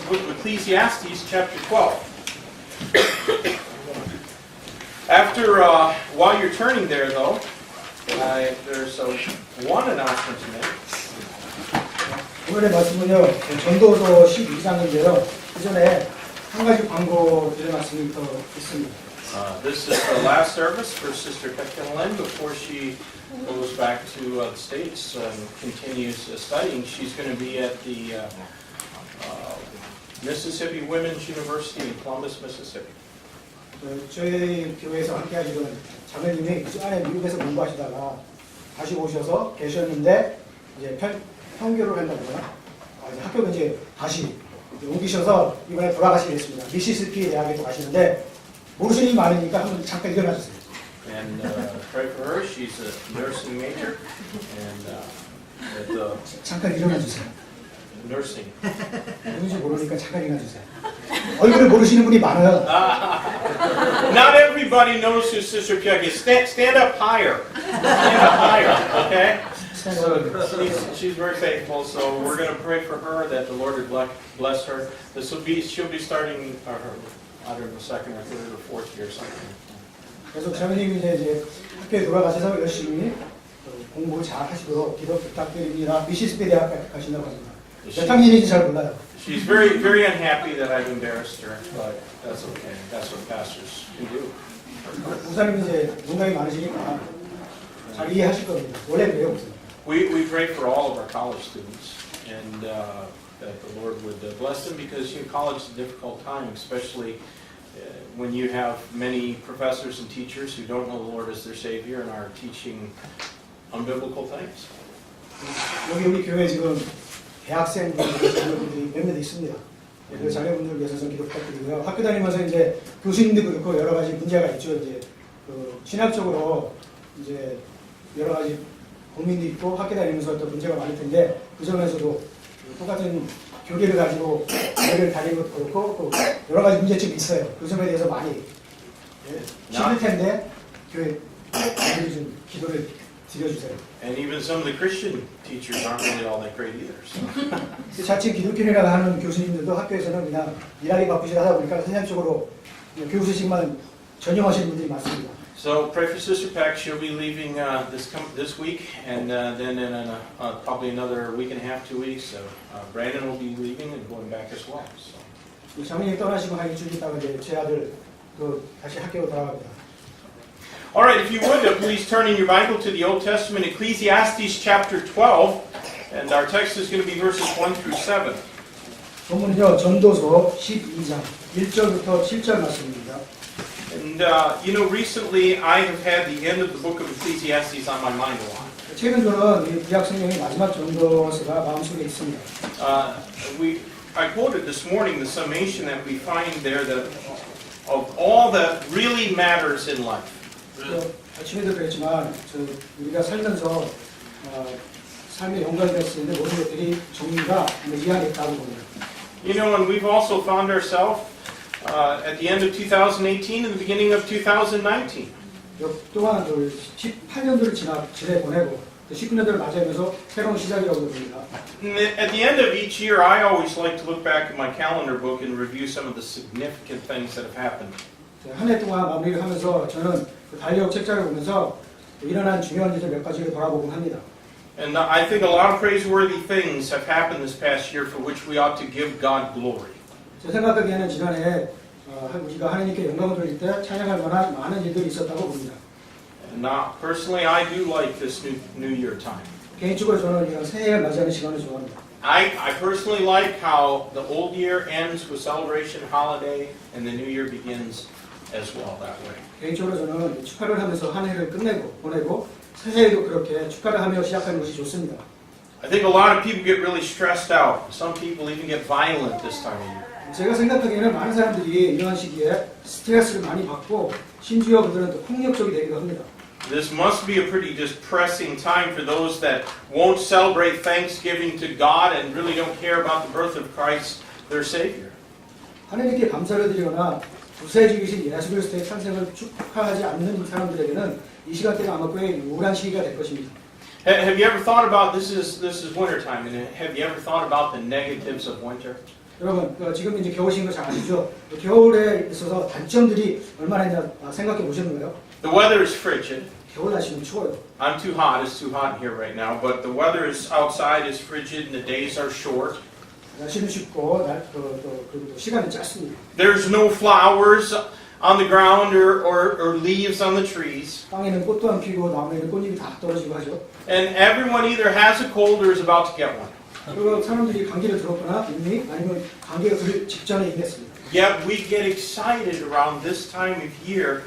book of Ecclesiastes, chapter 12. While you're turning there, though, there's one announcement to make. 오늘의 말씀은요, 전도서 12장인데요. 그 전에 한 가지 광고 드릴 말씀이 더 있습니다. This is the last service for Sister Pekka Lynn before she goes back to the States and continues studying. She's going to be at the Mississippi Women's University in Columbus, Mississippi. 저희 교회에서 함께 하시던 자매님이 그 안에 미국에서 공부하시다가 다시 오셔서 계셨는데 이제 평교를 한다거나 이제 학교가 이제 다시 옮기셔서 이번에 돌아가시게 됐습니다. 미시시피 대학에 또 가시는데 모르시는 분이 많으니까 한번 잠깐 일어나 주세요. And pray for her. She's a nursing major and 잠깐 일어나 주세요. nursing. 누군지 모르니까 잠깐 일어나 주세요. 얼굴을 모르시는 분이 많아요. Not everybody knows who Sister Pekka is. Stand up higher. Stand up higher, okay? So she's very faithful, so we're going to pray for her that the Lord would bless her. She'll be starting I don't know, second or third or fourth year or something. 그래서 자매님이 이제 학교에 돌아가셔서 열심히 공부 잘 하시도록 기도 부탁드립니다. 미시시피 대학 가신다고 합니다. 몇 학년인지 잘 몰라요. She's very, very unhappy that I've embarrassed her, but that's okay. That's what pastors can do. 목사님이 이제 농담이 많으시니까 잘 이해하실 겁니다. 원래 그래요, 목사님. We pray for all of our college students, and that the Lord would bless them, because college is a difficult time, especially when you have many professors and teachers who don't know the Lord as their Savior and are teaching unbiblical things. 여기 우리 교회 지금 대학생분들, 자녀분들이 몇몇 있습니다. 그 자녀분들을 위해서 좀 기도 부탁드리고요. 학교 다니면서 이제 교수님도 그렇고 여러 가지 문제가 있죠. 이제 그 신학적으로 이제 여러 가지 고민도 있고 학교 다니면서 또 문제가 많을 텐데 그 점에서도 똑같은 교리를 가지고 교회를 다니는 것도 그렇고 또 여러 가지 문제점이 있어요. 그 점에 대해서 많이 힘들 텐데 교회 좀 기도를 드려주세요. And even some of the Christian teachers aren't really all that great either. So. 자칭 기독교인이라고 하는 교수님들도 학교에서는 그냥 일하기 바쁘시다 하다 보니까 선생님적으로 교수식만 전용하시는 분들이 많습니다. So pray for Sister Peck. She'll be leaving this week, and then in probably another week and a half, 2 weeks. So Brandon will be leaving and going back as well. So. 장인이 떠나시고 한 일주일 있다가 이제 제 아들 또 다시 학교로 돌아갑니다. All right, if you would, please turn in your Bible to the Old Testament, Ecclesiastes chapter 12, and our text is going to be verses 1 through 7. 본문은요, 전도서 12장 1절부터 7절 말씀입니다. And recently I have had the end of the book of Ecclesiastes on my mind a lot. 최근 저는 이 구약 성경의 마지막 전도서가 마음속에 있습니다. I quoted this morning the summation that we find there that of all that really matters in life. 아침에도 그랬지만 우리가 살면서 삶의 연관이 있는데 모든 것들이 정리가 이해하겠다고 봅니다. And we've also found ourselves at the end of 2018 and the beginning of 2019. 또한 18년도를 지내보내고 19년도를 맞이하면서 새로운 시작이라고 봅니다. At the end of each year, I always like to look back at my calendar book and review some of the significant things that have happened. 한 해 동안 마무리를 하면서 저는 그 달력 책자를 보면서 일어난 중요한 일들 몇 가지를 돌아보곤 합니다. And I think a lot of praiseworthy things have happened this past year for which we ought to give God glory. 제 생각하기에는 지난해 우리가 하나님께 영광을 돌릴 때 찬양할 만한 많은 일들이 있었다고 봅니다. And personally, I do like this New Year time. 개인적으로 저는 이런 새해를 맞이하는 시간을 좋아합니다. I personally like how the old year ends with celebration, holiday, and the new year begins as well that way. 개인적으로 저는 축하를 하면서 한 해를 보내고 새해에도 그렇게 축하를 하며 시작하는 것이 좋습니다. I think a lot of people get really stressed out. Some people even get violent this time of year. 제가 생각하기에는 많은 사람들이 이러한 시기에 스트레스를 많이 받고 심지어 그들은 또 폭력적이 되기도 합니다. This must be a pretty depressing time for those that won't celebrate Thanksgiving to God and really don't care about the birth of Christ, their Savior. 하나님께 감사를 드리거나 구세주이신 예수 그리스도의 탄생을 축하하지 않는 사람들에게는 이 시간대가 아마 꽤 우울한 시기가 될 것입니다. Have you ever thought about this is winter time, and have you ever thought about the negatives of winter? 여러분 지금 이제 겨울인 거 잘 아시죠? 겨울에 있어서 단점들이 얼마나 있냐 생각해 보셨는가요? The weather is frigid. 겨울 날씨는 추워요. I'm too hot. It's too hot here right now. But the weather is outside is frigid and the days are short. 날씨는 춥고 그리고 또 시간이 짧습니다. There's no flowers on the ground or leaves on the trees. 땅에는 꽃도 안 피고 나무에는 꽃잎이 다 떨어지고 하죠. And everyone either has a cold or is about to get one. 그리고 사람들이 감기를 들었거나 이미 아니면 감기가 들 직전에 있겠습니다. Yet we get excited around this time of year,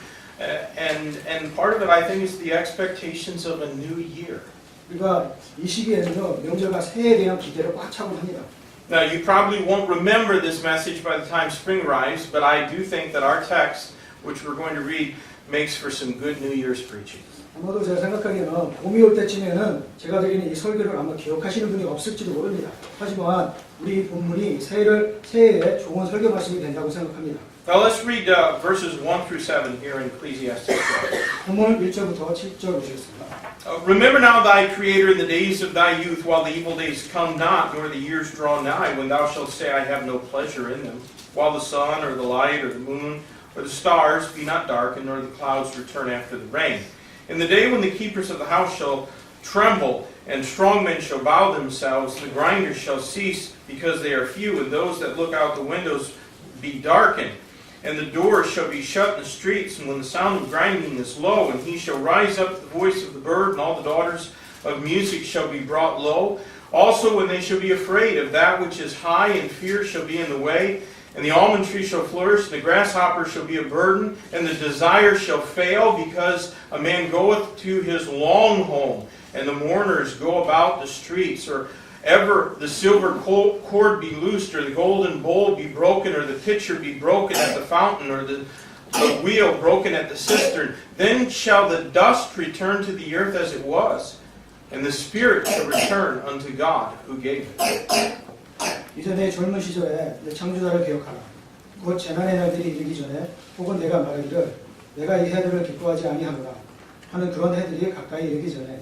and part of it I think is the expectations of a new year. 우리가 이 시기에는요 명절과 새해에 대한 기대를 꽉 차고 합니다. Now you probably won't remember this message by the time spring arrives, but I do think that our text, which we're going to read, makes for some good New Year's preaching. 아마도 제가 생각하기에는 봄이 올 때쯤에는 제가 드리는 이 설교를 아마 기억하시는 분이 없을지도 모릅니다. 하지만 우리 본문이 새해에 좋은 설교 말씀이 된다고 생각합니다. Now let's read verses 1 through 7 here in Ecclesiastes 12. 본문 1절부터 7절 보시겠습니다. Remember now thy Creator in the days of thy youth, while the evil days come not, nor the years draw nigh, when thou shalt say, I have no pleasure in them, while the sun, or the light, or the moon, or the stars be not darkened, nor the clouds return after the rain. In the day when the keepers of the house shall tremble, and strong men shall bow themselves, the grinders shall cease, because they are few, and those that look out the windows be darkened. And the doors shall be shut in the streets, and when the sound of grinding is low, and he shall rise up the voice of the bird, and all the daughters of music shall be brought low. Also when they shall be afraid of that which is high, and fear shall be in the way, and the almond tree shall flourish, and the grasshopper shall be a burden, and the desire shall fail, because a man goeth to his long home, and the mourners go about the streets, or ever the silver cord be loosed, or the golden bowl be broken, or the pitcher be broken at the fountain, or the wheel broken at the cistern. Then shall the dust return to the earth as it was, and the spirit shall return unto God who gave it. 이제 내 젊은 시절에 내 창조자를 기억하라. 곧 재난의 날들이 이르기 전에 혹은 내가 말하기를 내가 이 해들을 기뻐하지 아니하노라 하는 그런 해들이 가까이 이르기 전에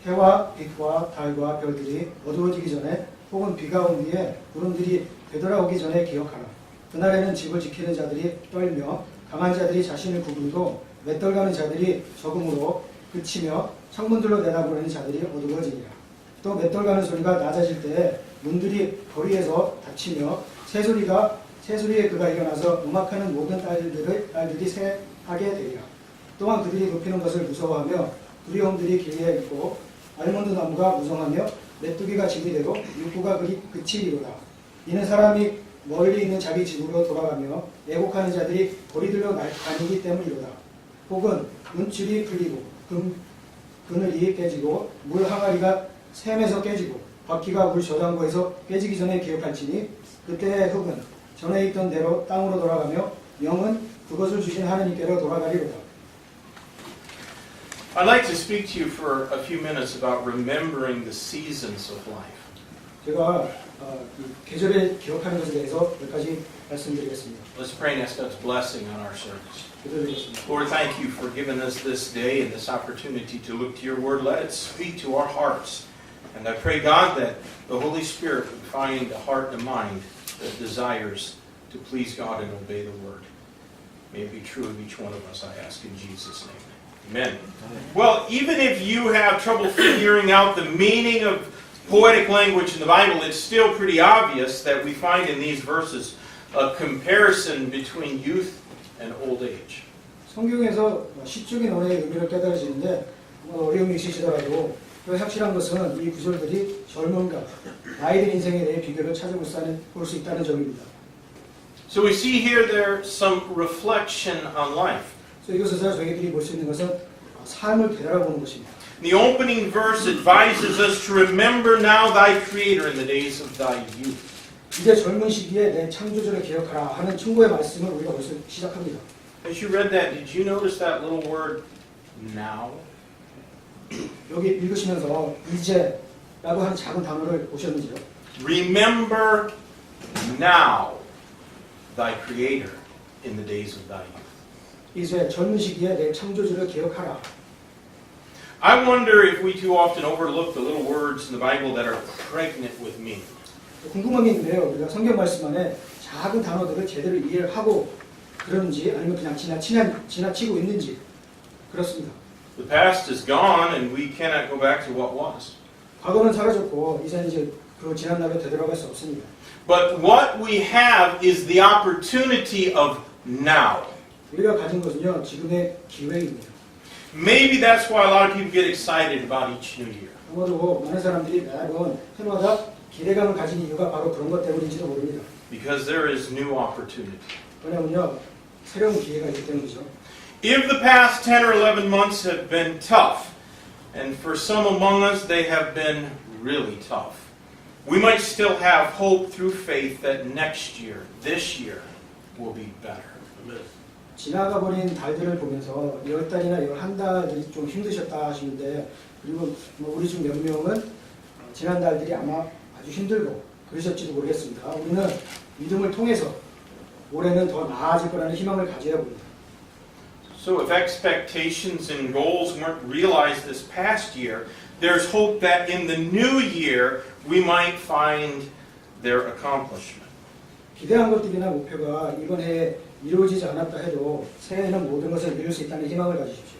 해와 빛과 달과 별들이 어두워지기 전에 혹은 비가 온 뒤에 구름들이 되돌아오기 전에 기억하라. 그날에는 집을 지키는 자들이 떨며 강한 자들이 자신을 구부리고 맷돌가는 자들이 적음으로 그치며 창문들로 내다보는 자들이 어두워지리라. 또 맷돌가는 소리가 낮아질 때에 문들이 거리에서 닫히며 새소리에 그가 일어나서 음악하는 모든 딸들이 새하게 되리라. 또한 그들이 높이는 것을 무서워하며 두려움들이 길게 있고 알몬드 나무가 무성하며 메뚜기가 집이 되고 육구가 그치리로다. 이는 사람이 멀리 있는 자기 집으로 돌아가며 애곡하는 자들이 거리들로 다니기 때문이로다. 혹은 문줄이 풀리고 그늘이 깨지고 물 항아리가 샘에서 깨지고 바퀴가 물 저장고에서 깨지기 전에 기억할지니 그때의 흙은 전에 있던 대로 땅으로 돌아가며 영은 그것을 주신 하느님께로 돌아가리로다. I'd like to speak to you for a few minutes about remembering the seasons of life. 제가 계절을 기억하는 것에 대해서 몇 가지 말씀드리겠습니다. Let's pray and ask God's blessing on our service. 기도드리겠습니다. Lord, thank you for giving us this day and this opportunity to look to your word. Let it speak to our hearts. And I pray, God, that the Holy Spirit would find a heart and a mind that desires to please God and obey the word. May it be true of each one of us, I ask in Jesus' name. Amen. Well, even if you have trouble figuring out the meaning of poetic language in the Bible, it's still pretty obvious that we find in these verses a comparison between youth and old age. 성경에서 시적인 언어의 의미를 깨달으시는데 어려움이 있으시더라도 그 확실한 것은 이 구절들이 젊음과 나이 든 인생에 대해 비교를 찾아볼 수 있다는 점입니다. So we see here there's some reflection on life. 그래서 이것에서 저희들이 볼 수 있는 것은 삶을 되돌아보는 것입니다. The opening verse advises us to remember now thy Creator in the days of thy youth. 이제 젊은 시기에 내 창조주를 기억하라 하는 충고의 말씀을 우리가 벌써 시작합니다. As you read that, did you notice that little word, now? 여기 읽으시면서 이제라고 하는 작은 단어를 보셨는지요? Remember now thy Creator in the days of thy youth. 이제 젊은 시기에 내 창조주를 기억하라. I wonder if we too often overlook the little words in the Bible that are pregnant with meaning. 궁금한 게 있는데요. 우리가 성경 말씀 안에 작은 단어들을 제대로 이해를 하고 그러는지 아니면 그냥 지나치고 있는지 그렇습니다. The past is gone and we cannot go back to what was. 과거는 사라졌고 이제 그 지난 날로 되돌아갈 수 없습니다. But what we have is the opportunity of now. 우리가 가진 것은요 지금의 기회입니다. Maybe that's why a lot of people get excited about each new year. 아마도 많은 사람들이 매번 해마다 기대감을 가진 이유가 바로 그런 것 때문인지도 모릅니다. Because there is new opportunity. 왜냐면요 새로운 기회가 있기 때문이죠. If the past 10 or 11 months have been tough, and for some among us they have been really tough, we might still have hope through faith that next year, this year, will be better. 지나가 버린 달들을 보면서 10달이나 11달들이 좀 힘드셨다 하시는데 그리고 우리 중 몇 명은 지난 달들이 아마 아주 힘들고 그러셨지도 모르겠습니다. 우리는 믿음을 통해서 올해는 더 나아질 거라는 희망을 가져야 봅니다. So if expectations and goals weren't realized this past year, there's hope that in the new year we might find their accomplishment. 기대한 것들이나 목표가 이번 해에 이루어지지 않았다 해도 새해에는 모든 것을 이룰 수 있다는 희망을 가지십시오.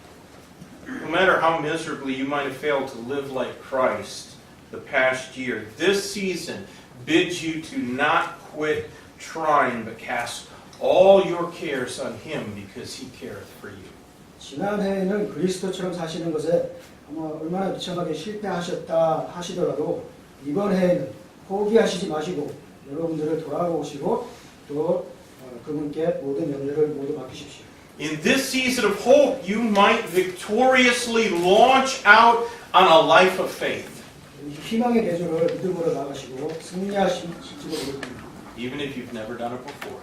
No matter how miserably you might have failed to live like Christ the past year, this season bids you to not quit trying but cast all your cares on Him because He careth for you. 지난 해에는 그리스도처럼 사시는 것에 얼마나 비참하게 실패하셨다 하시더라도 이번 해에는 포기하시지 마시고 여러분들을 돌아보시고 또 그분께 모든 염려를 모두 맡기십시오. In this season of hope, you might victoriously launch out on a life of faith. 희망의 계절을 믿음으로 나가시고 승리하실지도 모릅니다. Even if you've never done it before.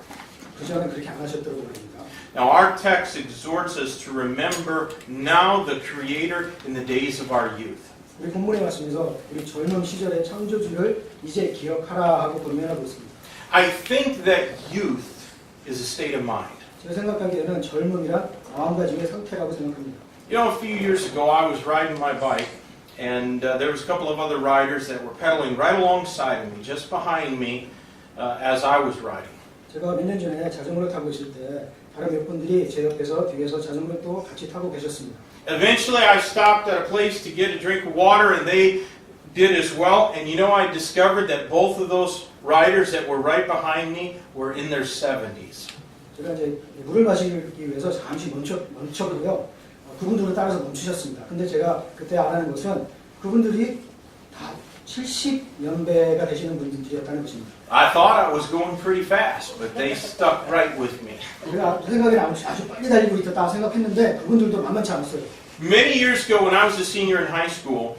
그전에 그렇게 안 하셨다고 그럽니다. Now our text exhorts us to remember now the Creator in the days of our youth. 우리 본문에 말씀에서 우리 젊은 시절의 창조주를 이제 기억하라 하고 권면하고 있습니다. I think that youth is a state of mind. 제가 생각하기에는 젊음이란 마음가짐의 상태라고 생각합니다. You know, a few years ago I was riding my bike and there was a couple of other riders that were pedaling right alongside of me, just behind me as I was riding. 제가 몇 년 전에 자전거를 타고 있을 때 다른 몇 분들이 제 옆에서 뒤에서 자전거를 또 같이 타고 계셨습니다. Eventually I stopped at a place to get a drink of water and they did as well. And you know, I discovered that both of those riders that were right behind me were in their 70s. 제가 이제 물을 마시기 위해서 잠시 멈췄고요. 그분들을 따라서 멈추셨습니다. 근데 제가 그때 알아낸 것은 그분들이 다 70연배가 되시는 분들이었다는 것입니다. I thought I was going pretty fast, but they stuck right with me. 제가 제 생각에는 아주 빨리 달리고 있었다 생각했는데 그분들도 만만치 않았어요. Many years ago when I was a senior in high school,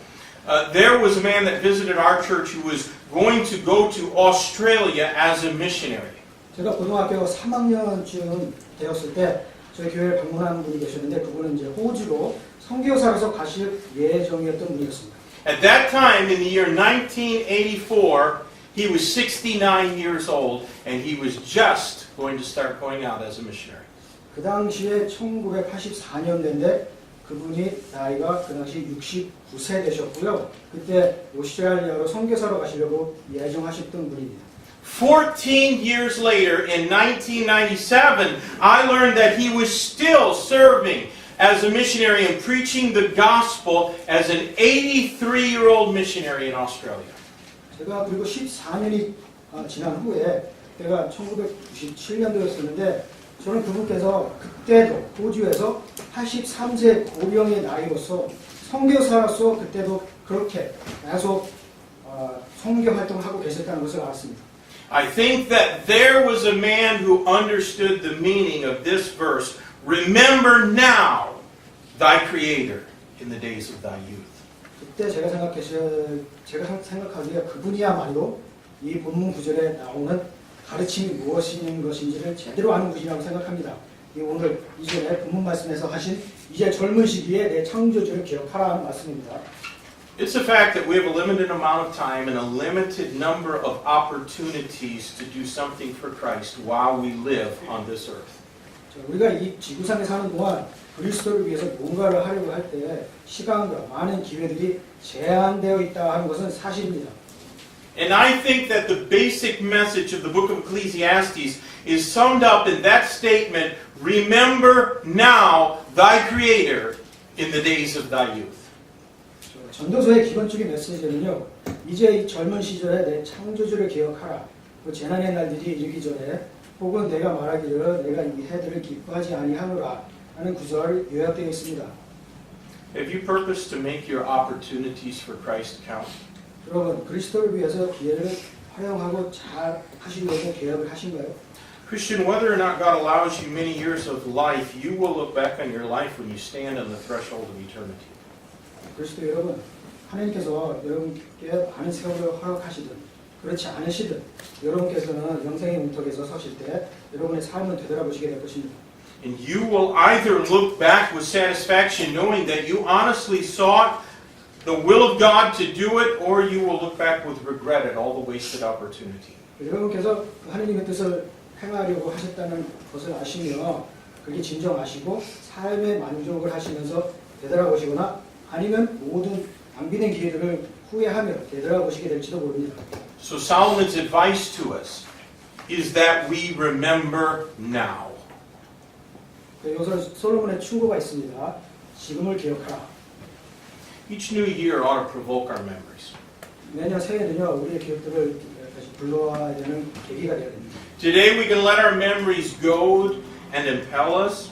there was a man that visited our church who was going to go to Australia as a missionary. 제가 고등학교 3학년쯤 되었을 때 저희 교회에 방문하는 분이 계셨는데 그분은 이제 호주로 선교사로서 가실 예정이었던 분이었습니다. At that time, in the year 1984, he was 69 years old, and he was just going to start going out as a missionary. 그 당시에 1984년대인데 그분이 나이가 그 당시 69세 되셨고요. 그때 오스트레일리아로 선교사로 가시려고 예정하셨던 분입니다. 14 years later, in 1997, I learned that he was still serving as a missionary and preaching the gospel as an 83-year-old missionary in Australia. 제가 그리고 14년이 지난 후에 그때가 1997년도였었는데 저는 그분께서 그때도 호주에서 83세 고령의 나이로서 선교사로서 그때도 그렇게 계속 선교 활동을 하고 계셨다는 것을 알았습니다. I think that there was a man who understood the meaning of this verse. Remember now thy Creator in the days of thy youth. 그때 제가 생각하기에 그분이야말로 이 본문 구절에 나오는 가르침이 무엇인 것인지를 제대로 아는 분이라고 생각합니다. 오늘 이전에 본문 말씀에서 하신 이제 젊은 시기에 내 창조주를 기억하라 하는 말씀입니다. It's the fact that we have a limited amount of time and a limited number of opportunities to do something for Christ while we live on this earth. 우리가 이 지구상에 사는 동안 그리스도를 위해서 뭔가를 하려고 할 때 시간과 많은 기회들이 제한되어 있다 하는 것은 사실입니다. And I think that the basic message of the book of Ecclesiastes is summed up in that statement, remember now thy Creator in the days of thy youth. 전도서의 기본적인 메시지는요. 이제 이 젊은 시절에 내 창조주를 기억하라. 그 재난의 날들이 이르기 전에 혹은 내가 말하기를 내가 이 해들을 기뻐하지 아니하노라 하는 구절이 요약되어 있습니다. Have you purposed to make your opportunities for Christ count? 여러분 그리스도를 위해서 기회를 활용하고 잘 하시려고 계획을 하신가요? Christian, whether or not God allows you many years of life, you will look back on your life when you stand on the threshold of eternity. 그리스도 여러분, 하나님께서 여러분께 많은 세월을 허락하시든 그렇지 않으시든 여러분께서는 영생의 문턱에서 서실 때 여러분의 삶을 되돌아보시게 될 것입니다. And you will either look back with satisfaction knowing that you honestly sought the will of God to do it, or you will look back with regret at all the wasted opportunity. 여러분께서 하나님의 뜻을 행하려고 하셨다는 것을 아시며 그게 진정하시고 삶의 만족을 하시면서 되돌아보시거나 아니면 모든 낭비된 기회들을 후회하며 되돌아보시게 될지도 모릅니다. So Solomon's advice to us is that we remember now. 여기서 솔로몬의 충고가 있습니다. 지금을 기억하라. Each new year ought to provoke our memories. 매년 새해는요 우리의 기억들을 다시 불러와야 되는 계기가 되어야 됩니다. Today we can let our memories goad and impel us.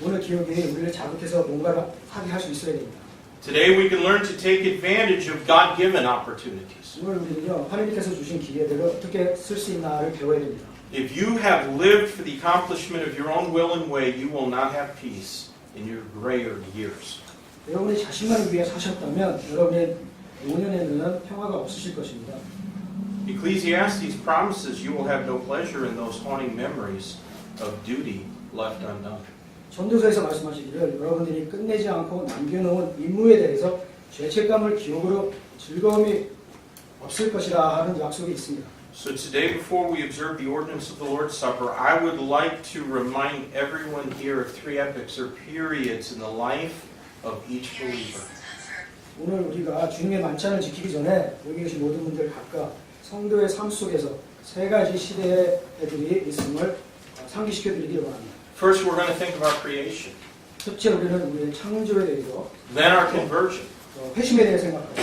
오늘 기억이 우리를 자극해서 뭔가를 하게 할 수 있어야 됩니다. Today we can learn to take advantage of God-given opportunities. 오늘 우리는요 하나님께서 주신 기회들을 어떻게 쓸 수 있나를 배워야 됩니다. If you have lived for the accomplishment of your own will and way, you will not have peace in your grayer years. 여러분이 자신만을 위해 사셨다면 여러분의 노년에는 평화가 없으실 것입니다. Ecclesiastes promises you will have no pleasure in those haunting memories of duty left undone. 전도서에서 말씀하시기를 여러분들이 끝내지 않고 남겨놓은 임무에 대해서 죄책감을 기억으로 즐거움이 없을 것이라 하는 약속이 있습니다. So today, before we observe the ordinance of the Lord's Supper, I would like to remind everyone here of three epochs or periods in the life of each believer. 오늘 우리가 주님의 만찬을 지키기 전에 여기 계신 모든 분들 각각 성도의 삶 속에서 세 가지 시대의 애들이 있음을 상기시켜 드리기를 원합니다. First, we're going to think of our creation. 첫째 우리는 우리의 창조에 대해서 Then our conversion. 회심에 대해 생각하고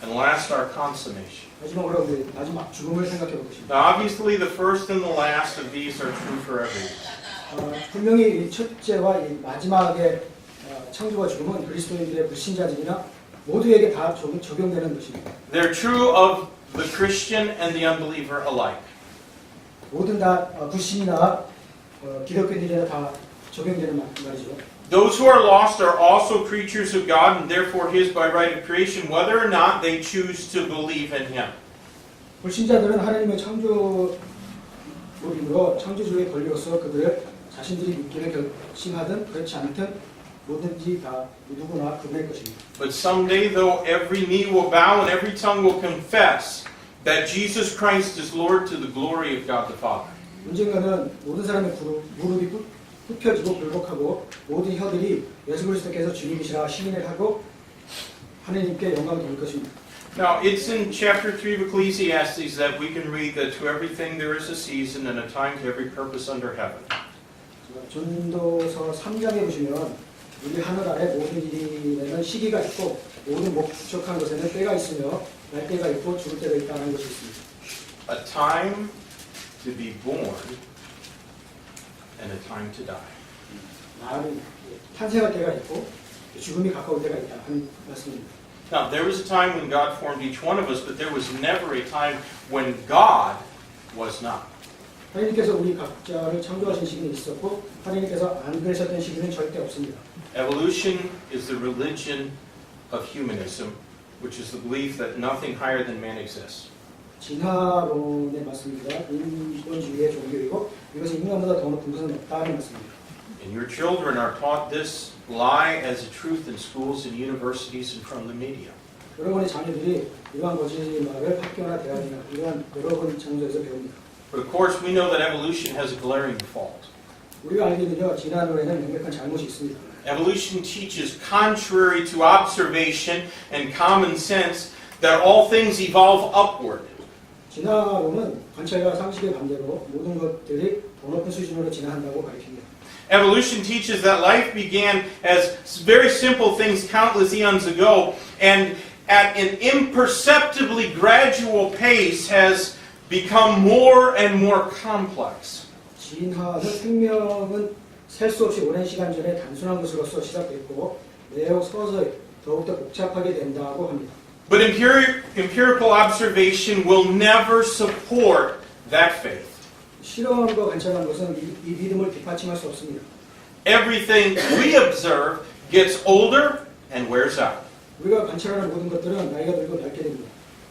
And last, our consummation. 마지막으로 우리 마지막 죽음을 생각해 보겠습니다. Now, obviously, the first and the last of these are true for everyone. 분명히 이 첫째와 이 마지막의 창조와 죽음은 그리스도인들의 불신자들이나 모두에게 다 적용되는 것입니다. They're true of the Christian and the unbeliever alike. 모든 다 불신이나 기독교인들이나 다 적용되는 말이죠. Those who are lost are also creatures of God and therefore His by right of creation, whether or not they choose to believe in Him. 불신자들은 하나님의 창조물이므로 창조주의 권리로서 그들을 자신들이 믿기를 결심하든 그렇지 않든 뭐든지 다 누구나 그분의 것입니다. But someday, though, every knee will bow and every tongue will confess that Jesus Christ is Lord to the glory of God the Father. 언젠가는 모든 사람의 무릎이 굽혀지고 굴복하고 모든 혀들이 예수 그리스도께서 주님이시라 시인을 하고 하나님께 영광을 돌릴 것입니다. Now, it's in chapter 3 of Ecclesiastes that we can read that to everything there is a season and a time to every purpose under heaven. 전도서 3장에 보시면 우리 하늘 아래 모든 일에는 시기가 있고 모든 목적한 것에는 때가 있으며 날 때가 있고 죽을 때가 있다는 것이 있습니다. A time to be born and a time to die. 탄생할 때가 있고 죽음이 가까울 때가 있다 하는 말씀입니다. Now, there was a time when God formed each one of us, but there was never a time when God was not. 하나님께서 우리 각자를 창조하신 시기는 있었고 하나님께서 안 그러셨던 시기는 절대 없습니다. Evolution is the religion of humanism, which is the belief that nothing higher than man exists. 진화론의 말씀입니다. 인본주의의 종교이고 이것은 인간보다 더 높은 것은 없다는 말씀입니다. And your children are taught this lie as a truth in schools and universities and from the media. 여러분의 자녀들이 이러한 거짓말을 학교나 대학이나 이러한 여러 번 장소에서 배웁니다. But of course, we know that evolution has a glaring fault. 우리가 알기는요, 진화론에는 명백한 잘못이 있습니다. Evolution teaches, contrary to observation and common sense, that all things evolve upward. 진화론은 관찰과 상식의 반대로 모든 것들이 더 높은 수준으로 진화한다고 가르칩니다. Evolution teaches that life began as very simple things countless eons ago, and at an imperceptibly gradual pace has become more and more complex. 진화는 생명은 셀 수 없이 오랜 시간 전에 단순한 것으로서 시작됐고 매우 서서히 더욱더 복잡하게 된다고 합니다. But empirical observation will never support that faith. 실험과 관찰한 것은 이 믿음을 뒷받침할 수 없습니다. Everything we observe gets older and wears out. 우리가 관찰하는 모든 것들은 나이가 들고 낡게 됩니다.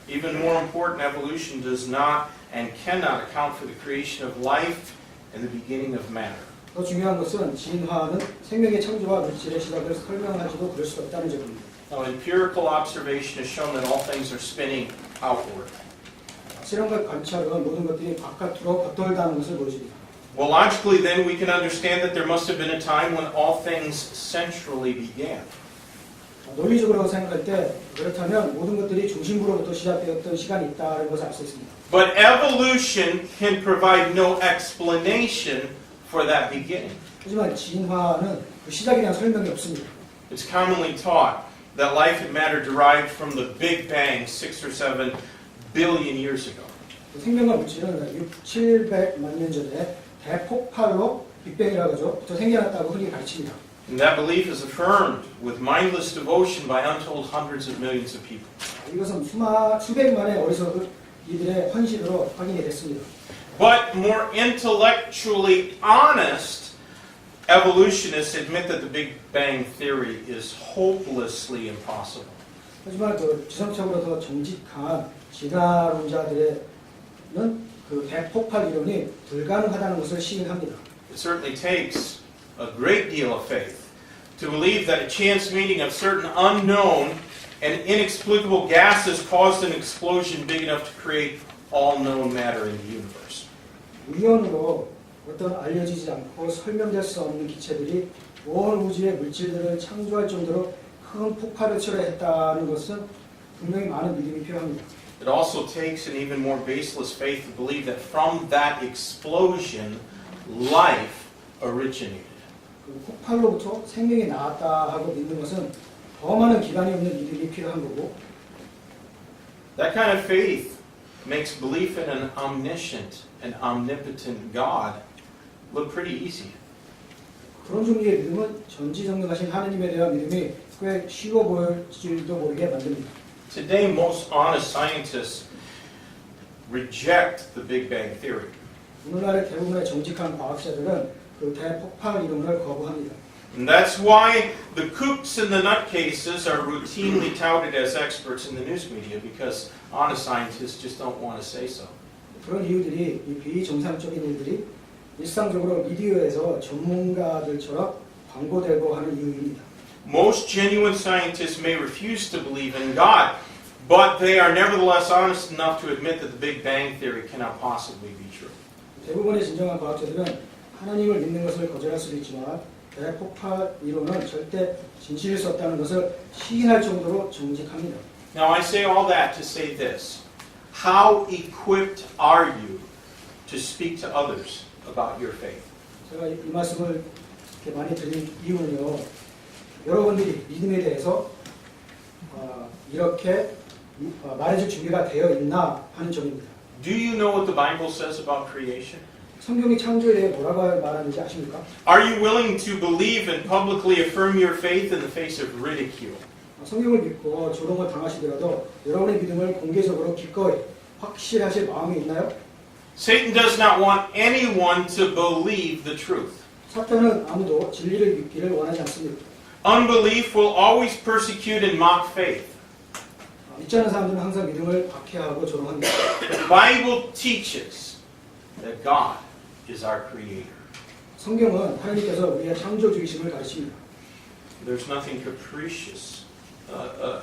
Even more important, evolution does not and cannot account for the creation of life and the beginning of matter. 더 중요한 것은 진화는 생명의 창조와 물질의 시작을 설명하지도 그럴 수 없다는 점입니다. Now, empirical observation has shown that all things are spinning outward. 실험과 관찰은 모든 것들이 바깥으로 겉돌다는 것을 보여줍니다. Well, logically, then we can understand that there must have been a time when all things centrally began. 논리적으로 생각할 때 그렇다면 모든 것들이 중심부로부터 시작되었던 시간이 있다는 것을 알 수 있습니다. But evolution can provide no explanation for that beginning. 하지만 진화는 그 시작에 대한 설명이 없습니다. It's commonly taught that life and matter derived from the Big Bang 6 or 7 billion years ago. 생명과 물질은 6, 700만 년 전에 대폭발로 빅뱅이라고 하죠. 부터 생겨났다고 흔히 가르칩니다. And that belief is affirmed with mindless devotion by untold hundreds of millions of people. 이것은 수백만의 어리석이들의 헌신으로 확인이 됐습니다. But more intellectually honest evolutionists admit that the Big Bang theory is hopelessly impossible. 하지만 그 지성적으로 더 정직한 진화론자들은 그 대폭발 이론이 불가능하다는 것을 시인합니다. It certainly takes a great deal of faith to believe that a chance meeting of certain unknown and inexplicable gases caused an explosion big enough to create all known matter in the universe. 우연으로 어떤 알려지지 않고 설명될 수 없는 기체들이 온 우주의 물질들을 창조할 정도로 큰 폭발을 초래했다는 것은 분명히 많은 믿음이 필요합니다. It also takes an even more baseless faith to believe that from that explosion, life originated. 그 폭발로부터 생명이 나왔다 하고 믿는 것은 더 많은 기반이 없는 믿음이 필요한 거고 That kind of faith makes belief in an omniscient and omnipotent God look pretty easy. 그런 종류의 믿음은 전지전능하신 하느님에 대한 믿음이 꽤 쉬워 보일지도 모르게 만듭니다. Today, most honest scientists reject the Big Bang theory. 오늘날의 대부분의 정직한 과학자들은 그 대폭발 이론을 거부합니다. And that's why the kooks and the nutcases are routinely touted as experts in the news media, because honest scientists just don't want to say so. 그런 이유들이 이 비정상적인 일들이 일상적으로 미디어에서 전문가들처럼 광고되고 하는 이유입니다. Most genuine scientists may refuse to believe in God, but they are nevertheless honest enough to admit that the Big Bang theory cannot possibly be true. 대부분의 진정한 과학자들은 하나님을 믿는 것을 거절할 수도 있지만 대폭발 이론은 절대 진실일 수 없다는 것을 시인할 정도로 정직합니다. Now I say all that to say this. How equipped are you to speak to others about your faith? 제가 이 말씀을 이렇게 많이 드린 이유는요. 여러분들이 믿음에 대해서 이렇게 말해줄 준비가 되어 있나 하는 점입니다. Do you know what the Bible says about creation? 성경이 창조에 대해 뭐라고 말하는지 아십니까? Are you willing to believe and publicly affirm your faith in the face of ridicule? 성경을 믿고 조롱을 당하시더라도 여러분의 믿음을 공개적으로 기꺼이 확실하실 마음이 있나요? Satan does not want anyone to believe the truth. 사탄은 아무도 진리를 믿기를 원하지 않습니다. Unbelief will always persecute and mock faith. 믿지 않는 사람들은 항상 믿음을 박해하고 조롱합니다. The Bible teaches that God is our creator. 성경은 하나님께서 우리의 창조주이심을 가르칩니다. There's nothing capricious.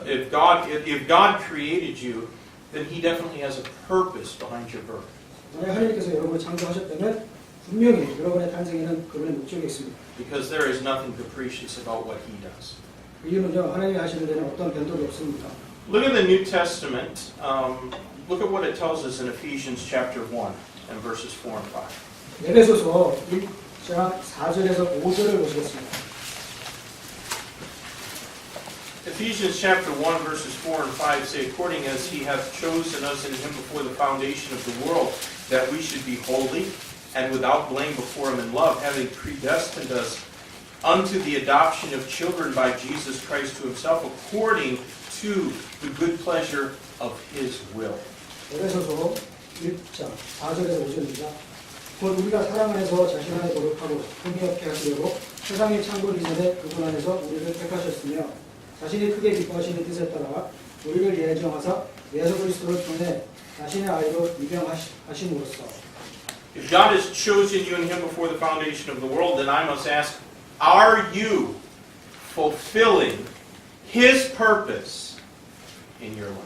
If God created you, then He definitely has a purpose behind your birth. 만약 하나님께서 여러분을 창조하셨다면 분명히 여러분의 탄생에는 그분의 목적이 있습니다. Because there is nothing capricious about what He does. 그 이유는요, 하나님이 하시는 데는 어떤 변동이 없습니다. Look at the New Testament. Look at what it tells us in Ephesians chapter 1 and verses 4 and 5. 에베소서 1장 4절에서 5절을 보시겠습니다. Ephesians chapter 1 verses 4 and 5 say, according as he hath chosen us in him before the foundation of the world, that we should be holy and without blame before him in love, having predestined us unto the adoption of children by Jesus Christ to himself, according to the good pleasure of his will. 에베소서 1장 4절에서 5절입니다. 곧 우리가 사랑 안에서 자신 안에 거룩하고 흠이 없게 하시려고 세상의 창조를 이전에 그분 안에서 우리를 택하셨으며 자신이 크게 기뻐하시는 뜻에 따라 우리를 예정하사 예수 그리스도를 통해 자신의 아이로 입양하심으로써. If God has chosen you in him before the foundation of the world, then I must ask, are you fulfilling his purpose in your life?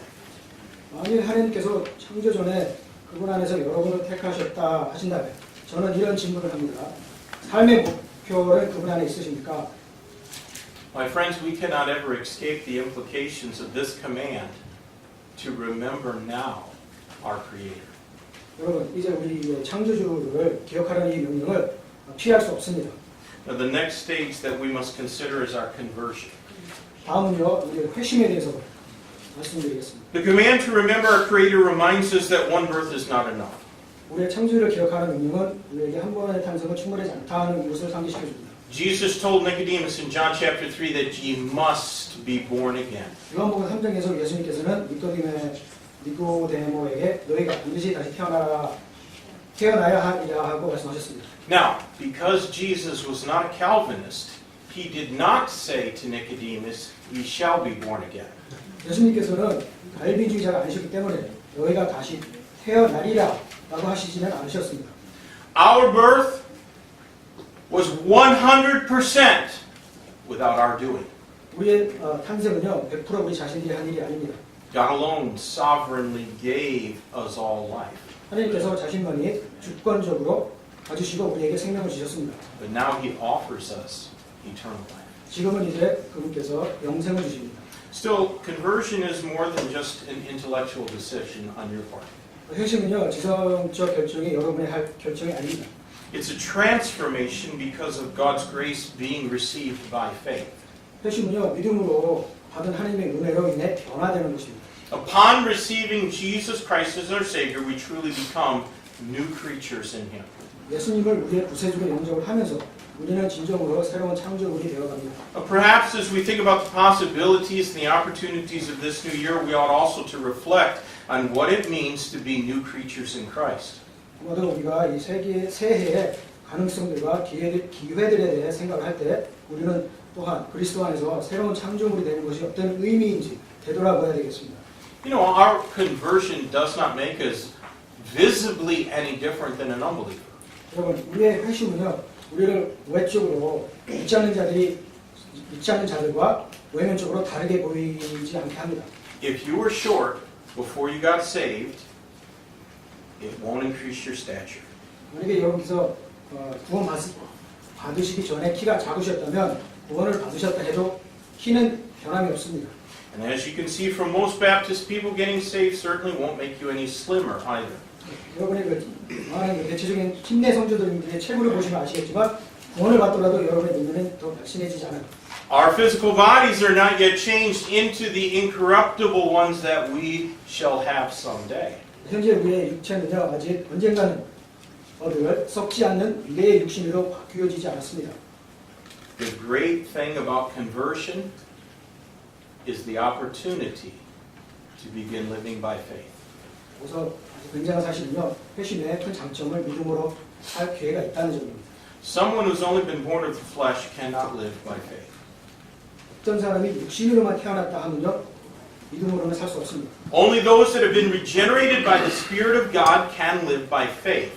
만일 하나님께서 창조 전에 그분 안에서 여러분을 택하셨다 하신다면 저는 이런 질문을 합니다. 삶의 목표는 그분 안에 있으십니까? My friends, we cannot ever escape the implications of this command to remember now our Creator. 여러분, 이제 우리 창조주를 기억하라는 이 명령을 피할 수 없습니다. Now, the next stage that we must consider is our conversion. 다음은요, 우리 회심에 대해서 말씀드리겠습니다. The command to remember our Creator reminds us that one birth is not enough. 우리의 창조주를 기억하는 명령은 우리에게 한 번의 탄생은 충분하지 않다는 것을 상기시켜줍니다. Jesus told Nicodemus in John chapter 3 that ye must be born again. 요한복음 3장에서 예수님께서는 니고데모에게 너희가 반드시 다시 태어나야 하리라 하고 말씀하셨습니다. Now, because Jesus was not a Calvinist, he did not say to Nicodemus, ye shall be born again. 예수님께서는 갈비주의자가 아니셨기 때문에 너희가 다시 태어나리라 라고 하시지는 않으셨습니다. Our birth was 100% without our doing. 우리의 탄생은요 100% 우리 자신들이 한 일이 아닙니다. God alone sovereignly gave us all life. 하나님께서 자신만이 주권적으로 가주시고 우리에게 생명을 주셨습니다. But now he offers us eternal life. 지금은 이제 그분께서 영생을 주십니다. Still, conversion is more than just an intellectual decision on your part. 회심은요 지성적 결정이 여러분의 할 결정이 아닙니다. It's a transformation because of God's grace being received by faith. 회심은요 믿음으로 받은 하나님의 은혜로 인해 변화되는 것입니다. Upon receiving Jesus Christ as our Savior, we truly become new creatures in Him. 예수님을 우리의 구세주로 영접을 하면서 우리는 진정으로 새로운 창조물이 되어갑니다. Perhaps as we think about the possibilities and the opportunities of this new year, we ought also to reflect on what it means to be new creatures in Christ. 아마도 우리가 이 새해의 가능성들과 기회들에 대해 생각을 할 때 우리는 또한 그리스도 안에서 새로운 창조물이 되는 것이 어떤 의미인지 되돌아봐야 되겠습니다. You know, our conversion does not make us visibly any different than an unbeliever. 여러분, 우리의 회심은요, 우리를 외적으로 믿지 않는 자들과 외면적으로 다르게 보이지 않게 합니다. If you were short before you got saved, it won't increase your stature. 만약에 여러분께서 구원 받으시기 전에 키가 작으셨다면 구원을 받으셨다 해도 키는 변함이 없습니다. And as you can see from most Baptist people, getting saved certainly won't make you any slimmer either. 여러분의 많은 대체적인 힘내 성도들의 체구를 보시면 아시겠지만 구원을 받더라도 여러분의 눈에는 더 날씬해지지 않아요. Our physical bodies are not yet changed into the incorruptible ones that we shall have someday. 현재 우리의 육체는요 아직 언젠가는 얻을 썩지 않는 위대의 육신으로 바뀌어지지 않았습니다. The great thing about conversion is the opportunity to begin living by faith. 그래서 아주 굉장한 사실은요 회심의 큰 장점을 믿음으로 살 기회가 있다는 점입니다. Someone who's only been born of the flesh cannot live by faith. 어떤 사람이 육신으로만 태어났다 하면요 믿음으로는 살 수 없습니다. Only those that have been regenerated by the Spirit of God can live by faith.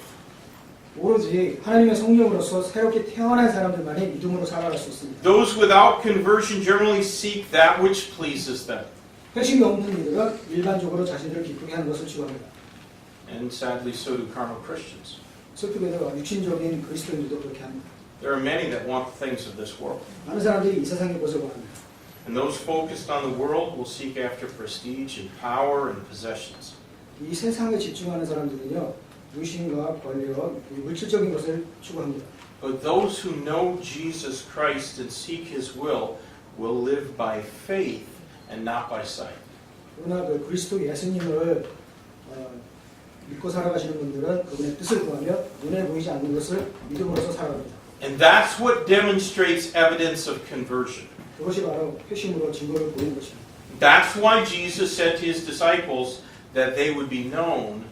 오로지 하나님의 성령으로서 새롭게 태어난 사람들만이 믿음으로 살아갈 수 있습니다. Those without conversion generally seek that which pleases them. 회심이 없는 이들은 일반적으로 자신들을 기쁘게 하는 것을 추구합니다. And sadly, so do carnal Christians. 슬프게도 육신적인 그리스도인들도 그렇게 합니다. There are many that want the things of this world. 많은 사람들이 이 세상의 것을 원합니다. And those focused on the world will seek after prestige and power and possessions. 이 세상에 집중하는 사람들은요, 유신과 권리와 물질적인 것을 추구합니다. But those who know Jesus Christ and seek His will live by faith and not by sight. 그러나 그 그리스도 예수님을 믿고 살아가시는 분들은 그분의 뜻을 구하며 눈에 보이지 않는 것을 믿음으로써 살아갑니다. And that's what demonstrates evidence of conversion. 그것이 바로 회심으로 증거를 보이는 것입니다. That's why Jesus said to His disciples that they would be known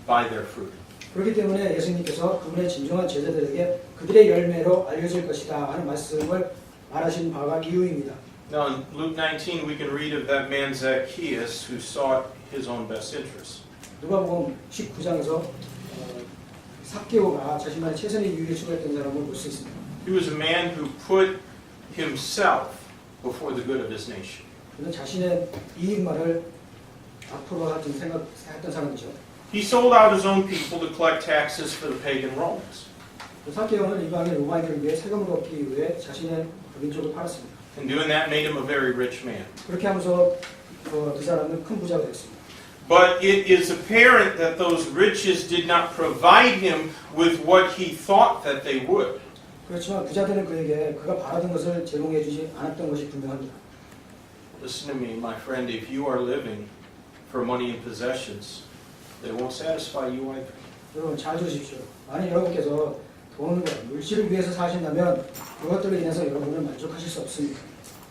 by their fruit. 그렇기 때문에 예수님께서 그분의 진정한 제자들에게 그들의 열매로 알려질 것이다 하는 말씀을 말하신 바가 이유입니다. Now in Luke 19 we can read of that man Zacchaeus who sought his own best interests. 누가복음 19장에서 삭개오가 자신만의 최선의 이익을 추구했던 사람을 볼 수 있습니다. He was a man who put himself before the good of his nation. 그는 자신의 이익만을 앞으로 생각했던 사람이죠. He sold out his own people to collect taxes for the pagan Romans. 삭개오는 이방인 로마인들을 위해 세금을 걷기 위해 자신의 민족을 팔았습니다. And doing that made him a very rich man. 그렇게 하면서 그 사람은 큰 부자가 됐습니다. But it is apparent that those riches did not provide him with what he thought that they would. 그렇지만 부자들은 그에게 그가 바라던 것을 제공해주지 않았던 것이 분명합니다. Listen to me, my friend. If you are living for money and possessions, they won't satisfy you either. 여러분 잘 들으십시오. 만약 여러분께서 돈과 물질을 위해서 사신다면 그것들로 인해서 여러분은 만족하실 수 없습니다.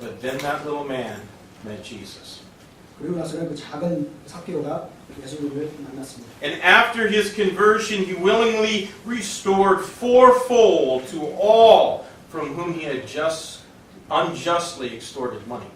But then that little man met Jesus. 그리고 나서는 그 작은 삭개오가 예수님을 만났습니다. And after his conversion, he willingly restored fourfold to all from whom he had unjustly extorted money.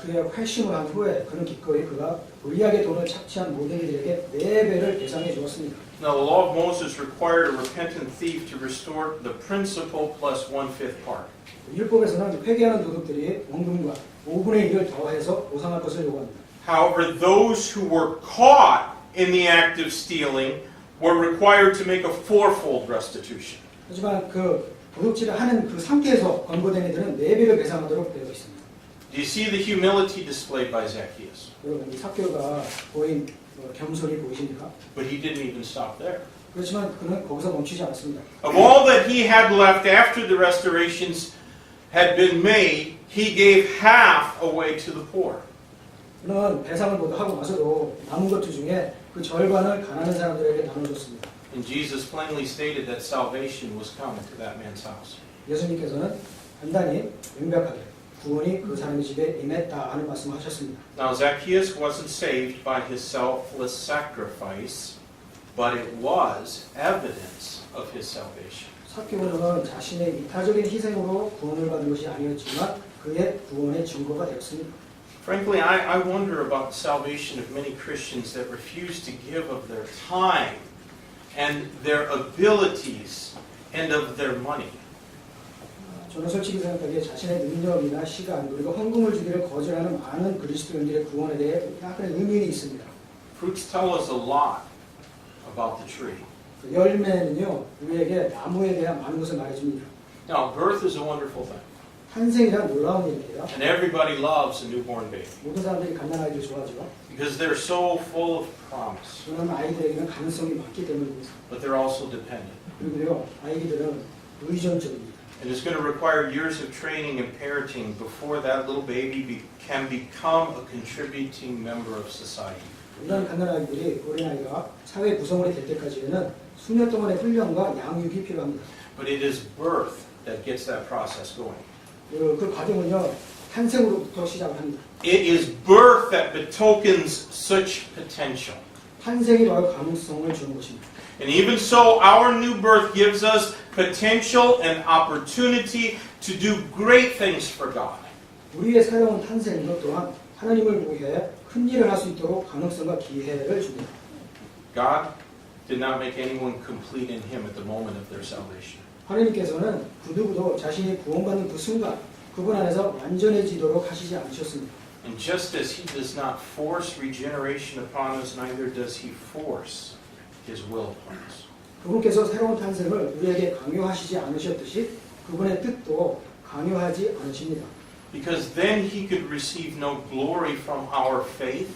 그의 회심을 한 후에 그는 기꺼이 그가 불리하게 돈을 착취한 모든 이들에게 4배를 배상해 주었습니다. Now the law of Moses required a repentant thief to restore the principal plus 1/5 part. 율법에서는 회개하는 도둑들이 원금과 5분의 1을 더해서 보상할 것을 요구합니다. However, those who were caught in the act of stealing were required to make a fourfold restitution. 하지만 그 도둑질을 하는 그 상태에서 권고된 이들은 4배를 배상하도록 되어 있습니다. Do you see the humility displayed by Zacchaeus? 여러분 이 삭개오가 보인 겸손이 보이십니까? But he didn't even stop there. 그렇지만 그는 거기서 멈추지 않았습니다. Of all that he had left after the restorations had been made, he gave half away to the poor. 그는 배상을 모두 하고 나서도 남은 것들 중에 그 절반을 가난한 사람들에게 나눠줬습니다. And Jesus plainly stated that salvation was coming to that man's house. 예수님께서는 간단히 명백하게 구원이 그 사람의 집에 임했다 하는 말씀을 하셨습니다. Now Zacchaeus wasn't saved by his selfless sacrifice, but it was evidence of his salvation. 삭개오는 자신의 이타적인 희생으로 구원을 받은 것이 아니었지만 그의 구원의 증거가 되었습니다. Frankly, I wonder about the salvation of many Christians that refuse to give of their time and their abilities and of their money. 저는 솔직히 생각하기에 자신의 능력이나 시간 그리고 헌금을 주기를 거절하는 많은 그리스도인들의 구원에 대해 약간의 의문이 있습니다. Fruits tell us a lot about the tree. 그 열매는요 우리에게 나무에 대한 많은 것을 말해줍니다. Now, birth is a wonderful thing. 탄생이란 놀라운 일입니다. And everybody loves a newborn baby 모든 사람들이 갓난 아이들 좋아하죠. because they're so full of promise. 그러나 아이들에게는 가능성이 많기 때문입니다. But they're also dependent. 그리고요 아이들은 의존적입니다. And it's going to require years of training and parenting before that little baby can become a contributing member of society. 이런 갓난 아이들이 어린 아이가 사회 구성원이 될 때까지는 수년 동안의 훈련과 양육이 필요합니다. But it is birth that gets that process going. 그 과정은요 탄생으로부터 시작을 합니다. It is birth that betokens such potential. 탄생이 바로 가능성을 주는 것입니다. And even so, our new birth gives us potential and opportunity to do great things for God. 우리의 새로운 탄생도 또한 하나님을 위해 큰 일을 할 수 있도록 가능성과 기회를 줍니다. God did not make anyone complete in Him at the moment of their salvation. 하나님께서는 그 누구도 자신이 구원받는 그 순간 그분 안에서 완전해지도록 하시지 않으셨습니다. And just as He does not force regeneration upon us, neither does He force His will upon us. 그분께서 새로운 탄생을 우리에게 강요하시지 않으셨듯이 그분의 뜻도 강요하지 않으십니다. Because then he could receive no glory from our faith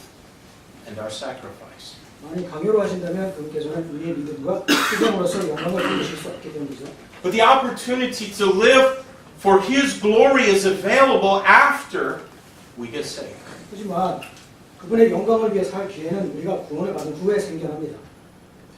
and our sacrifice. 만약 강요로 하신다면 그분께서는 우리의 믿음과 희생으로서 영광을 받으실 수 없기 때문이죠. But the opportunity to live for his glory is available after we get saved. 하지만 그분의 영광을 위해 살 기회는 우리가 구원을 받은 후에 생겨납니다.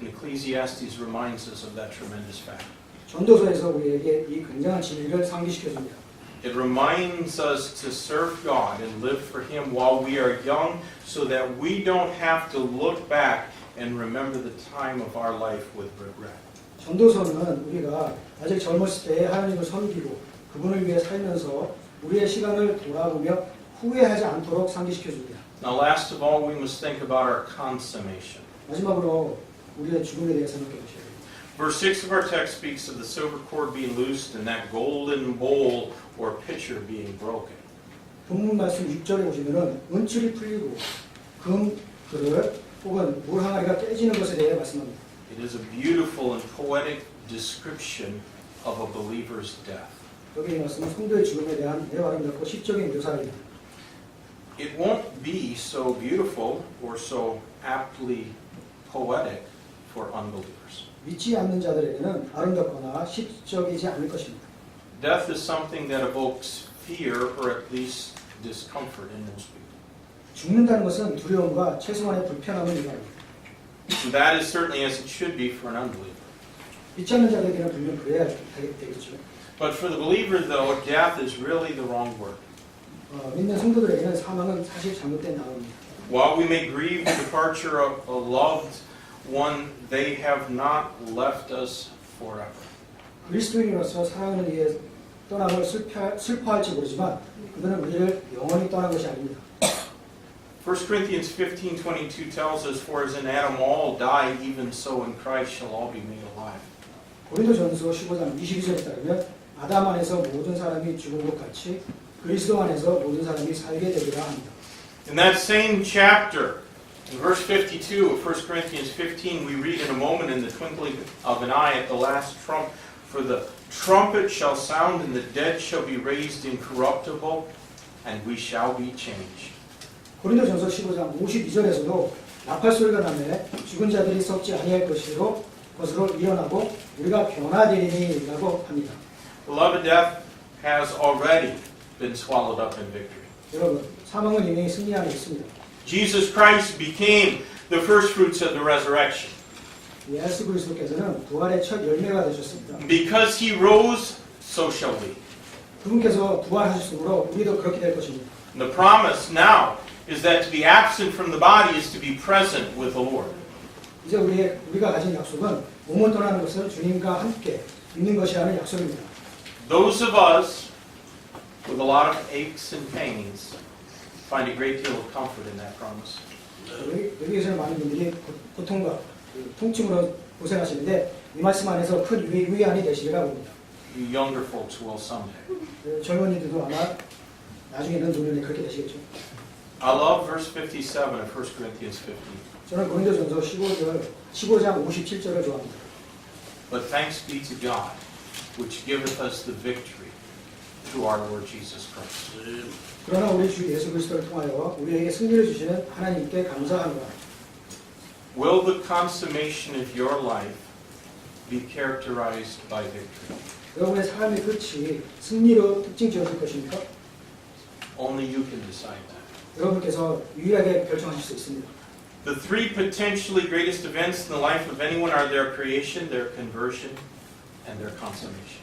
And Ecclesiastes reminds us of that tremendous fact. 전도서에서 우리에게 이 굉장한 진리를 상기시켜 줍니다. It reminds us to serve God and live for him while we are young so that we don't have to look back and remember the time of our life with regret. 전도서는 우리가 아직 젊었을 때 하나님을 섬기고 그분을 위해 살면서 우리의 시간을 돌아보며 후회하지 않도록 상기시켜 줍니다. Now last of all, we must think about our consummation. 마지막으로 우리의 죽음에 대해 생각해 보셔야 됩니다. Verse 6 of our text speaks of the silver cord being loosed and that golden bowl or pitcher being broken. 본문 말씀 6절에 보시면은 은줄이 풀리고 금 그릇 혹은 물 항아리가 깨지는 것에 대해 말씀합니다. It is a beautiful and poetic description of a believer's death. 여기 이 말씀은 성도의 죽음에 대한 매우 아름답고 시적인 묘사입니다. It won't be so beautiful or so aptly poetic for unbelievers. 믿지 않는 자들에게는 아름답거나 시적이지 않을 것입니다. Death is something that evokes fear or at least discomfort in most people. 죽는다는 것은 두려움과 최소한의 불편함을 의미합니다. And that is certainly as it should be for an unbeliever. 믿지 않는 자들에게는 분명 그래야 되겠죠. But for the believer, though, death is really the wrong word. 믿는 성도들에게는 사망은 사실 잘못된 단어입니다. While we may grieve the departure of a loved one, they have not left us forever. 그리스도인으로서 사랑하는 이의 떠남을 슬퍼할지 모르지만 그들은 우리를 영원히 떠난 것이 아닙니다. 1 Corinthians 15:22 tells us, For as in Adam all die, even so in Christ shall all be made alive. 고린도전서 15장 22절에 따르면 아담 안에서 모든 사람이 죽은 것 같이 그리스도 안에서 모든 사람이 살게 되리라 합니다. In that same chapter, in verse 52 of 1 Corinthians 15, we read in a moment in the twinkling of an eye at the last trump, For the trumpet shall sound and the dead shall be raised incorruptible, and we shall be changed. 고린도전서 15장 52절에서도 나팔 소리가 나매 죽은 자들이 썩지 아니할 것으로 일어나고 우리가 변화되리라고 합니다. Beloved, death has already been swallowed up in victory. 여러분, 사망은 이미 승리 안에 있습니다. Jesus Christ became the first fruits of the resurrection. 예수 그리스도께서는 부활의 첫 열매가 되셨습니다. Because he rose, so shall we. 그분께서 부활하셨으므로 우리도 그렇게 될 것입니다. And the promise now is that to be absent from the body is to be present with the Lord. 이제 우리가 가진 약속은 몸을 떠나는 것은 주님과 함께 있는 것이라는 약속입니다. Those of us with a lot of aches and pains find a great deal of comfort in that promise. 여기 계시는 많은 분들이 고통과 통증으로 고생하시는데 이 말씀 안에서 큰 위안이 되시리라 봅니다. You younger folks will someday. 젊은이들도 아마 나중에는 노년에 그렇게 되시겠죠. I love verse 57 of 1 Corinthians 15. 저는 고린도전서 15장 57절을 좋아합니다. But thanks be to God, which giveth us the victory through our Lord Jesus Christ. 그러나 우리 주 예수 그리스도를 통하여 우리에게 승리를 주시는 하나님께 감사합니다. Will the consummation of your life be characterized by victory? 여러분의 삶의 끝이 승리로 특징 지어질 것입니까? Only you can decide that. 여러분께서 유일하게 결정하실 수 있습니다. The three potentially greatest events in the life of anyone are their creation, their conversion, and their consummation.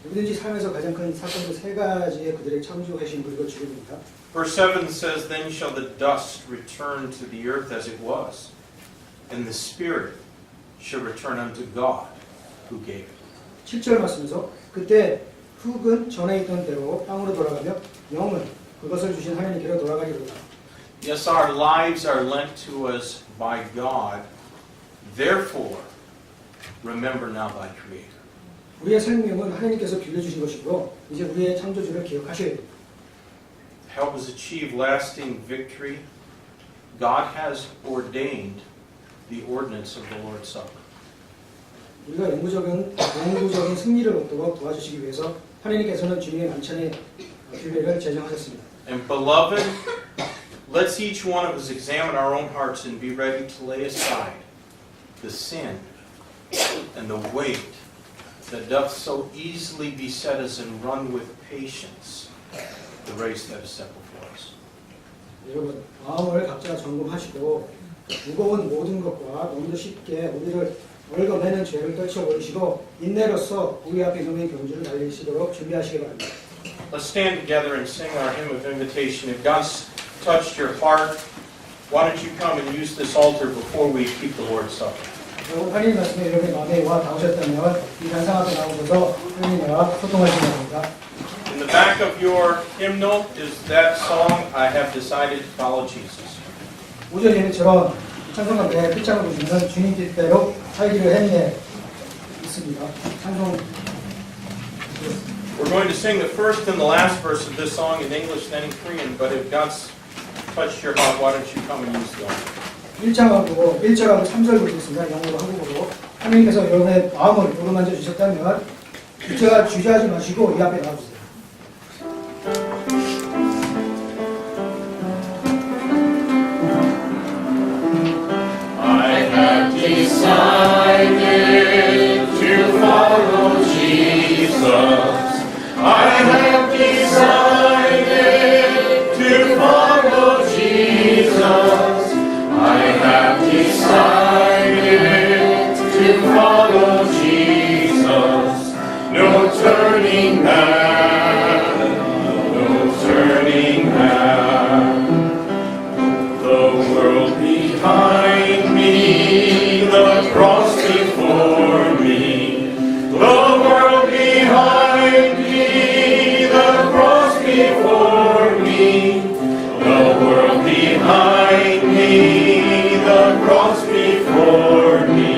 누구든지 삶에서 가장 큰 사건은 세 가지의 그들의 창조하신 그리고 죽음입니다. Verse 7 says, Then shall the dust return to the earth as it was, and the spirit shall return unto God who gave it. 7절 말씀에서 그때 흙은 전에 있던 대로 땅으로 돌아가며 영은 그것을 주신 하나님께로 돌아가리로다. Yes, our lives are lent to us by God. Therefore, remember now thy Creator. 우리의 생명은 하나님께서 빌려주신 것이고 이제 우리의 창조주를 기억하셔야 됩니다. To help us achieve lasting victory, God has ordained the ordinance of the Lord's Supper. 우리가 영구적인 승리를 얻도록 도와주시기 위해서 하나님께서는 주님의 만찬의 교회를 제정하셨습니다. And beloved, let's each one of us examine our own hearts and be ready to lay aside the sin and the weight that doth so easily beset us and run with patience the race that is set before us. 여러분, 마음을 각자 점검하시고 무거운 모든 것과 너무도 쉽게 우리를 얽어매는 죄를 떨쳐버리시고 인내로서 우리 앞에 놓인 경주를 달리시도록 준비하시기 바랍니다. Let's stand together and sing our hymn of invitation. If God's touched your heart, why don't you come and use this altar before we keep the Lord's Supper? 여러분, 하나님 말씀에 여러분의 마음에 와 닿으셨다면 이 단상 앞에 나오셔서 하나님과 소통하시기 바랍니다. In the back of your hymnal is that song, I have decided to follow Jesus. 오전 예배처럼 찬송가에 끝장을 보시면 주님 뜻대로 살기를 했네 있습니다. 찬송 We're going to sing the first and the last verse of this song in English, then in Korean, but if God's touched your heart, why don't you come and use the altar? 1장하고 1절하고 3절 보겠습니다. 영어로 한국어로. 하나님께서 여러분의 마음을 도로만져 주셨다면 주제가 주저하지 마시고 이 앞에 나와주세요. I have decided to follow Jesus. I have decided to follow Jesus. I have decided to follow Jesus. No turning back, no turning back. The world behind me, the cross before me. The world behind me, the cross before me. The world behind me, the cross before me.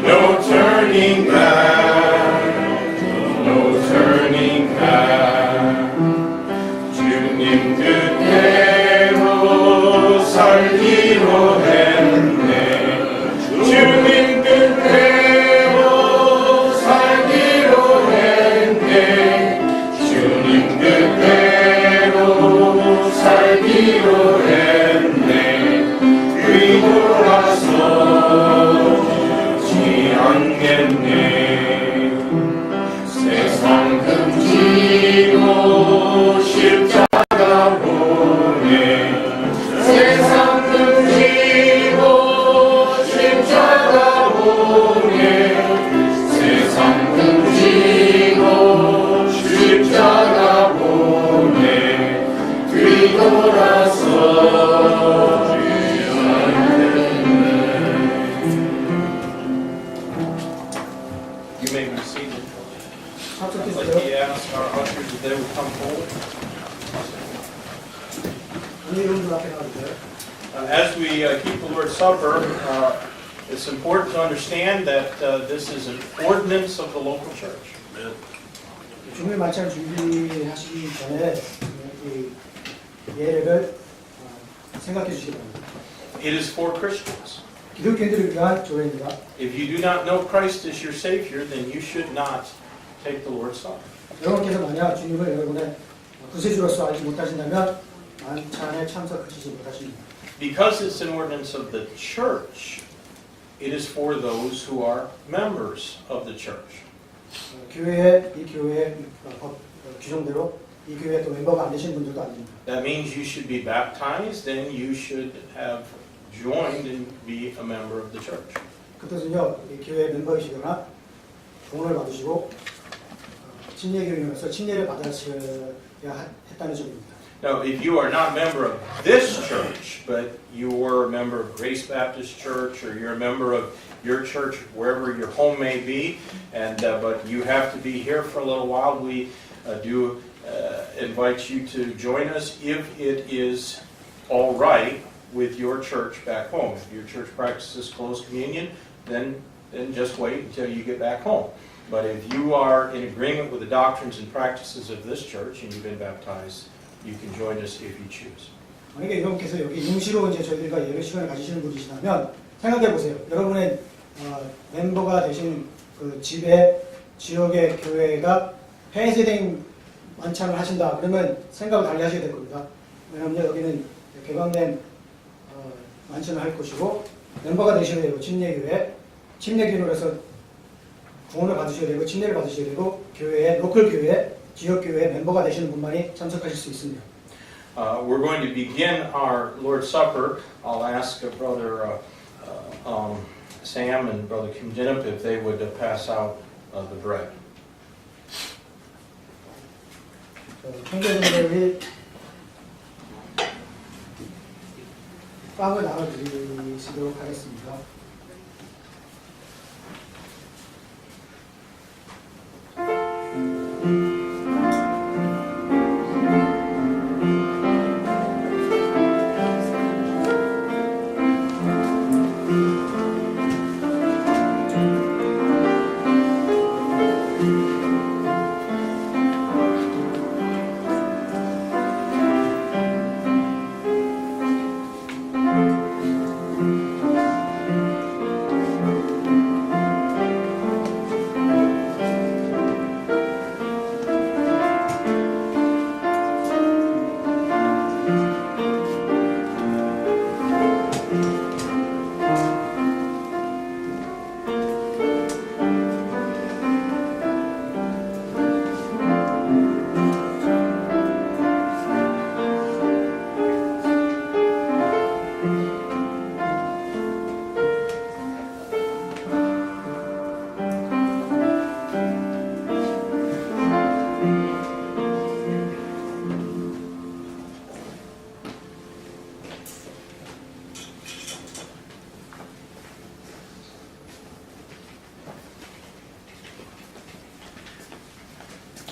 No turning back, no turning back. 주님 뜻대로 살기로 했네. 주님 뜻대로 살기로 했네. 주님 뜻대로 살기로 했네. 뒤돌아서지 않겠네. 세상 금지고 십자가 보내. 세상 금지고 십자가 보내. 세상 금지고 십자가 보내. 뒤돌아서 You may be seated. Let me ask our ushers if they would come forward. 여러분들 앞에 나와주세요. As we keep the Lord's Supper, it's important to understand that this is an ordinance of the local church. 주일 말씀 준비하시기 전에 이 예를 생각해 주시기 바랍니다. It is for Christians. 기독교인들을 위한 조례입니다. If you do not know Christ as your Savior, then you should not take the Lord's Supper. 여러분께서 만약 주님을 여러분의 구세주로서 알지 못하신다면 만찬에 참석하시지 못하십니다. Because it's an ordinance of the church, it is for those who are members of the church. 이 교회의 법 규정대로 이 교회에 또 멤버가 안 되신 분들도 아닙니다. That means you should be baptized, and you should have joined and be a member of the church. 그 뜻은요, 이 교회 멤버이시거나 공헌을 받으시고 침례교인으로서 침례를 받으셔야 했다는 점입니다. Now, if you are not a member of this church, but you were a member of Grace Baptist Church, or you're a member of your church, wherever your home may be, and but you have to be here for a little while, we do invite you to join us if it is all right with your church back home. If your church practices closed communion, then just wait until you get back home. But if you are in agreement with the doctrines and practices of this church and you've been baptized, you can join us if you choose. 만약에 여러분께서 여기 임시로 이제 저희들과 예배 시간을 가지시는 분이시다면 생각해 보세요. 여러분의 멤버가 되신 그 지역의 교회가 폐쇄된 만찬을 하신다. 그러면 생각을 달리 하셔야 될 겁니다. 왜냐하면 여기는 개방된 만찬을 할 것이고 멤버가 되셔야 되고 침례교회로 해서 구원을 받으셔야 되고 침례를 받으셔야 되고 교회에 로컬 교회, 지역 교회 멤버가 되시는 분만이 참석하실 수 있습니다. We're going to begin our Lord's Supper. I'll ask Brother Sam and Brother Kim Jinup if they would pass out the bread. 형제분들이 빵을 나눠드리도록 하겠습니다.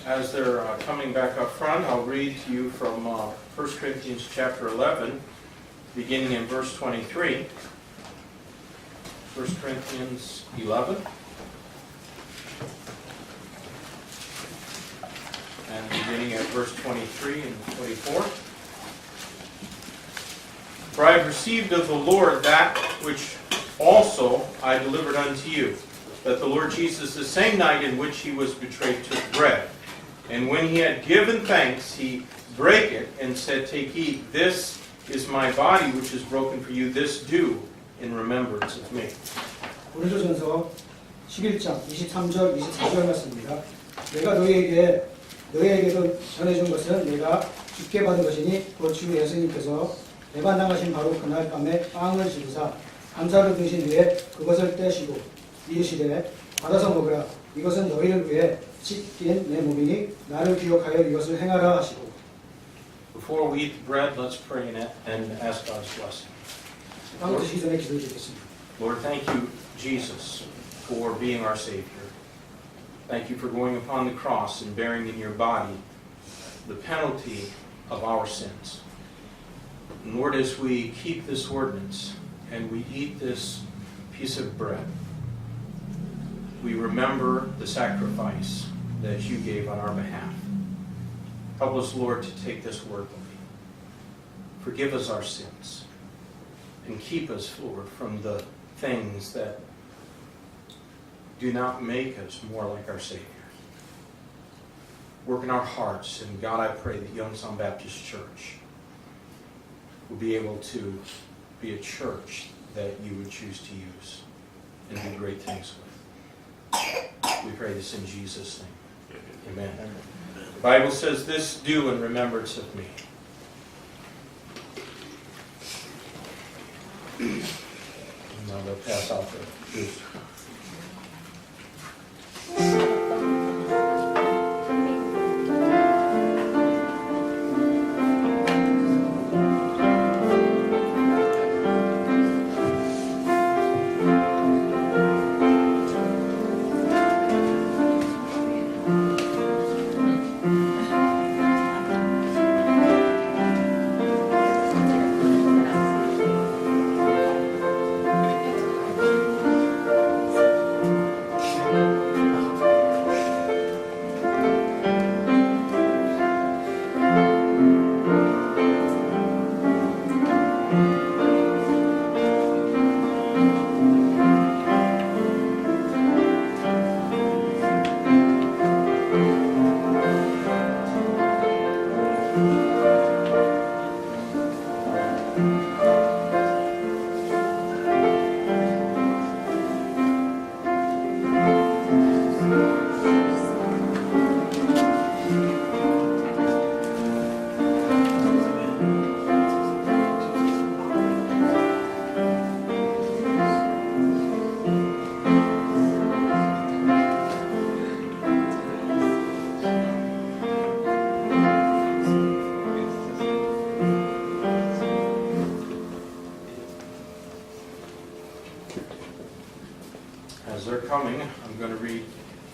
As they're coming back up front, I'll read to you from 1 Corinthians chapter 11, beginning in verse 23. 1 Corinthians 11. And beginning at verse 23 and 24. For I have received of the Lord that which also I delivered unto you, that the Lord Jesus, the same night in which he was betrayed, took bread. And when he had given thanks, he brake it and said, Take, eat, this is my body which is broken for you. This do in remembrance of me. 고린도전서 11장 23절 24절 말씀입니다. 내가 너희에게도 전해준 것은 내가 주께 받은 것이니 곧 주 예수님께서 배반당하신 바로 그날 밤에 빵을 지으사 감사를 드신 후에 그것을 떼시고 이르시되 받아서 먹으라. 이것은 너희를 위해 찢긴 내 몸이니 나를 기억하여 이것을 행하라 하시고. Before we eat the bread, let's pray and ask God's blessing. 빵 드시기 전에 기도해 주겠습니다. Lord, thank you, Jesus, for being our Savior. Thank you for going upon the cross and bearing in your body the penalty of our sins. And Lord, as we keep this ordinance and we eat this piece of bread, we remember the sacrifice that you gave on our behalf. Help us, Lord, to take this worthily. Forgive us our sins and keep us, Lord, from the things that do not make us more like our Savior. Work in our hearts, and God, I pray that Youngstown Baptist Church will be able to be a church that you would choose to use and do great things with. We pray this in Jesus' name. Amen. The Bible says, this do in remembrance of me. Now they'll pass out the juice.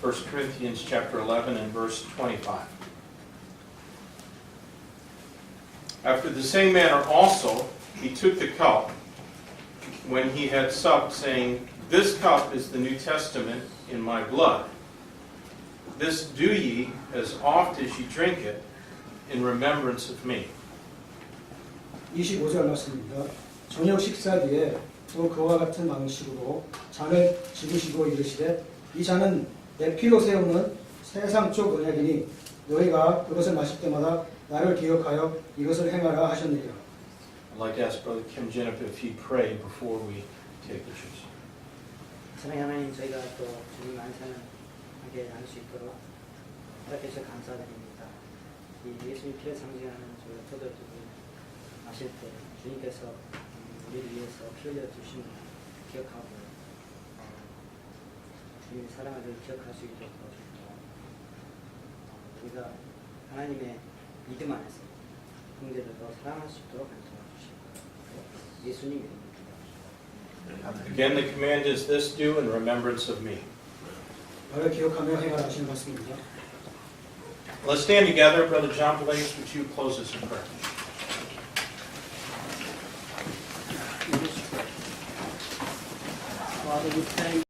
1 Corinthians chapter 11 and verse 25. After the same manner also, he took the cup when he had supped, saying, This cup is the New Testament in my blood. This do ye as oft as ye drink it in remembrance of me. 25절 말씀입니다. 저녁 식사 뒤에 또 그와 같은 방식으로 잔을 집으시고 이르시되 이 잔은 내 피로 세우는 세상 쪽 언약이니 너희가 그것을 마실 때마다 나를 기억하여 이것을 행하라 하셨느니라. I'd like to ask Brother Kim Jennifer if he'd pray before we take the juice. 사랑의 하나님, 저희가 또 주님 안산하게 나눌 수 있도록 허락해 주셔서 감사드립니다. 이 예수님 피를 상징하는 저희가 포도주를 마실 때 주님께서 우리를 위해서 피 흘려 주신 기억하고 주님의 사랑을 기억할 수 있도록 도와주시고 우리가 하나님의 믿음 안에서 형제를 더 사랑할 수 있도록 도와주시고 예수님 이름으로 Again, the command is this, do in remembrance of me. 나를 기억하며 행하라 하시는 말씀입니다. Let's stand together. Brother John Blaze, would you close us in prayer? Father, we thank